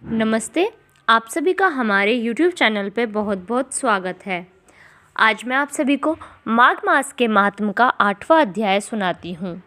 नमस्ते। आप सभी का हमारे YouTube चैनल पे बहुत बहुत स्वागत है। आज मैं आप सभी को माघ मास के महात्म का 8वां अध्याय सुनाती हूँ।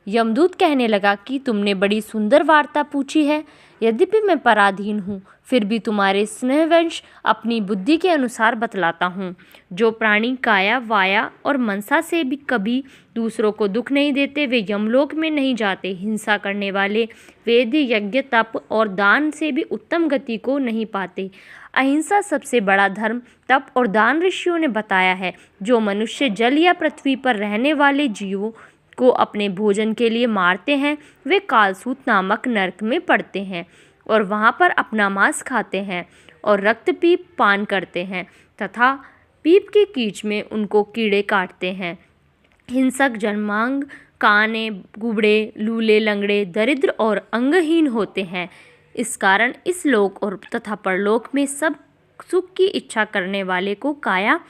यमदूत कहने लगा कि तुमने बड़ी सुंदर वार्ता पूछी है। यद्यपि मैं पराधीन हूँ, फिर भी तुम्हारे स्नेहवंश अपनी बुद्धि के अनुसार बतलाता हूँ। जो प्राणी काया वाया और मनसा से भी कभी दूसरों को दुख नहीं देते, वे यमलोक में नहीं जाते। हिंसा करने वाले वेद यज्ञ तप और दान से भी उत्तम गति को नहीं पाते। अहिंसा सबसे बड़ा धर्म तप और दान ऋषियों ने बताया है। जो मनुष्य जल या पृथ्वी पर रहने वाले जीवों को अपने भोजन के लिए मारते हैं, वे कालसूत नामक नरक में पड़ते हैं और वहाँ पर अपना मांस खाते हैं और रक्त पीप पान करते हैं तथा पीप की कीच में उनको कीड़े काटते हैं। हिंसक जन्मांग काने गुबड़े लूले लंगड़े दरिद्र और अंगहीन होते हैं। इस कारण इस लोक और तथा परलोक में सब सुख की इच्छा करने वाले को काया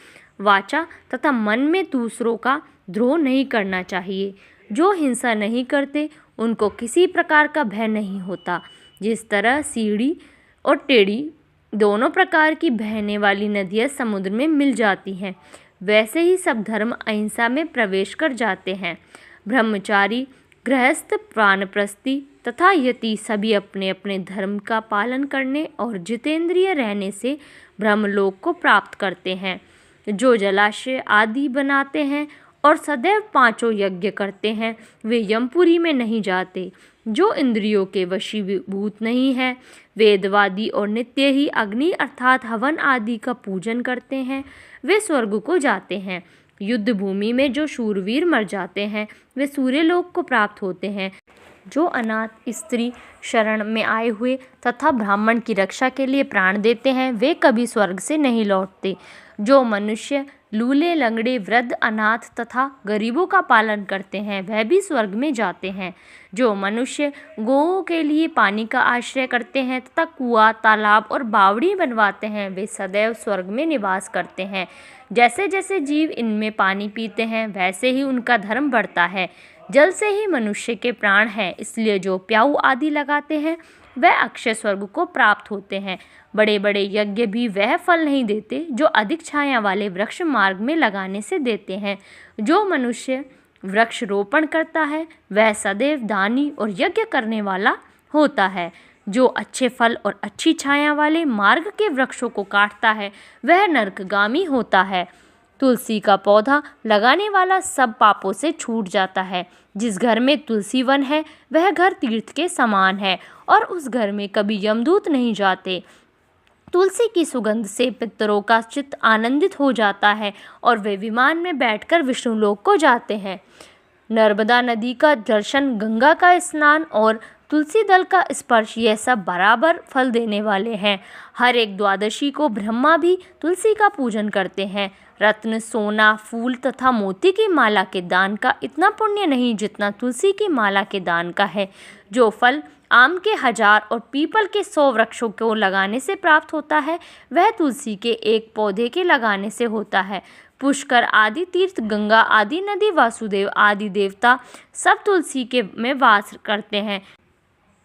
वाचा तथा मन में दूसरों का द्रोह नहीं करना चाहिए। जो हिंसा नहीं करते उनको किसी प्रकार का भय नहीं होता। जिस तरह सीढ़ी और टेढ़ी दोनों प्रकार की बहने वाली नदियाँ समुद्र में मिल जाती हैं, वैसे ही सब धर्म अहिंसा में प्रवेश कर जाते हैं। ब्रह्मचारी गृहस्थ वानप्रस्थी तथा यति सभी अपने अपने धर्म का पालन करने और जितेंद्रिय रहने से ब्रह्मलोक को प्राप्त करते हैं। जो जलाशय आदि बनाते हैं और सदैव 5 यज्ञ करते हैं, वे यमपुरी में नहीं जाते। जो इंद्रियों के वशीभूत नहीं है, वेदवादी और नित्य ही अग्नि अर्थात हवन आदि का पूजन करते हैं, वे स्वर्ग को जाते हैं। युद्ध भूमि में जो शूरवीर मर जाते हैं, वे सूर्यलोक को प्राप्त होते हैं। जो अनाथ स्त्री शरण में आए हुए तथा ब्राह्मण की रक्षा के लिए प्राण देते हैं, वे कभी स्वर्ग से नहीं लौटते। जो मनुष्य लूले लंगड़े वृद्ध अनाथ तथा गरीबों का पालन करते हैं, वह भी स्वर्ग में जाते हैं। जो मनुष्य गौओं के लिए पानी का आश्रय करते हैं तथा कुआं तालाब और बावड़ी बनवाते हैं, वे सदैव स्वर्ग में निवास करते हैं। जैसे जैसे जीव इनमें पानी पीते हैं, वैसे ही उनका धर्म बढ़ता है। जल से ही मनुष्य के प्राण हैं, इसलिए जो प्याऊ आदि लगाते हैं, वह अक्षय स्वर्ग को प्राप्त होते हैं। बड़े बड़े यज्ञ भी वह फल नहीं देते जो अधिक छाया वाले वृक्ष मार्ग में लगाने से देते हैं। जो मनुष्य वृक्ष रोपण करता है, वह सदैव दानी और यज्ञ करने वाला होता है। जो अच्छे फल और अच्छी छाया वाले मार्ग के वृक्षों को काटता है, वह नरकगामी होता है। तुलसी का पौधा लगाने वाला सब पापों से छूट जाता है। जिस घर में तुलसी वन है, वह घर तीर्थ के समान है और उस घर में कभी यमदूत नहीं जाते। तुलसी की सुगंध से पितरों का चित्त आनंदित हो जाता है और वे विमान में बैठकर विष्णुलोक को जाते हैं। नर्मदा नदी का दर्शन, गंगा का स्नान और तुलसी दल का स्पर्श, यह सब बराबर फल देने वाले हैं। हर एक द्वादशी को ब्रह्मा भी तुलसी का पूजन करते हैं। रत्न सोना फूल तथा मोती की माला के दान का इतना पुण्य नहीं जितना तुलसी की माला के दान का है। जो फल आम के 1000 और पीपल के 100 वृक्षों को लगाने से प्राप्त होता है, वह तुलसी के एक पौधे के लगाने से होता है। पुष्कर आदि तीर्थ, गंगा आदि नदी, वासुदेव आदि देवता सब तुलसी के में वास करते हैं।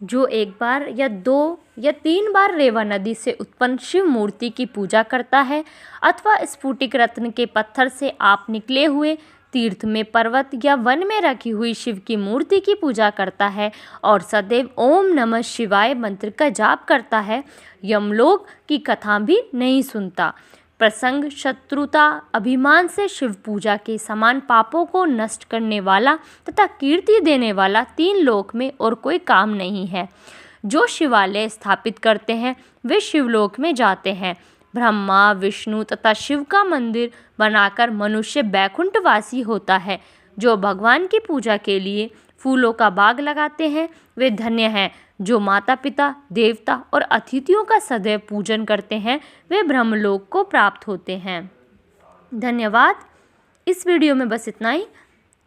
जो एक बार या 2 या 3 बार रेवा नदी से उत्पन्न शिव मूर्ति की पूजा करता है अथवा स्फुटिक रत्न के पत्थर से आप निकले हुए तीर्थ में पर्वत या वन में रखी हुई शिव की मूर्ति की पूजा करता है और सदैव ओम नमः शिवाय मंत्र का जाप करता है, यमलोक की कथा भी नहीं सुनता। प्रसंग, शत्रुता, अभिमान से शिव पूजा के समान पापों को नष्ट करने वाला तथा कीर्ति देने वाला 3 लोक में और कोई काम नहीं है। जो शिवालय स्थापित करते हैं, वे शिवलोक में जाते हैं। ब्रह्मा विष्णु तथा शिव का मंदिर बनाकर मनुष्य बैकुंठवासी होता है। जो भगवान की पूजा के लिए फूलों का बाग लगाते हैं, वे धन्य हैं। जो माता पिता देवता और अतिथियों का सदैव पूजन करते हैं, वे ब्रह्मलोक को प्राप्त होते हैं। धन्यवाद। इस वीडियो में बस इतना ही।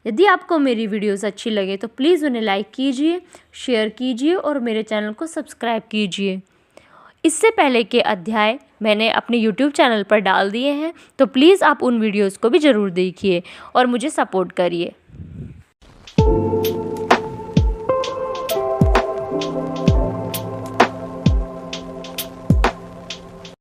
यदि आपको मेरी वीडियोस अच्छी लगे तो प्लीज़ उन्हें लाइक कीजिए, शेयर कीजिए और मेरे चैनल को सब्सक्राइब कीजिए। इससे पहले के अध्याय मैंने अपने YouTube चैनल पर डाल दिए हैं, तो प्लीज़ आप उन वीडियोस को भी ज़रूर देखिए और मुझे सपोर्ट करिए।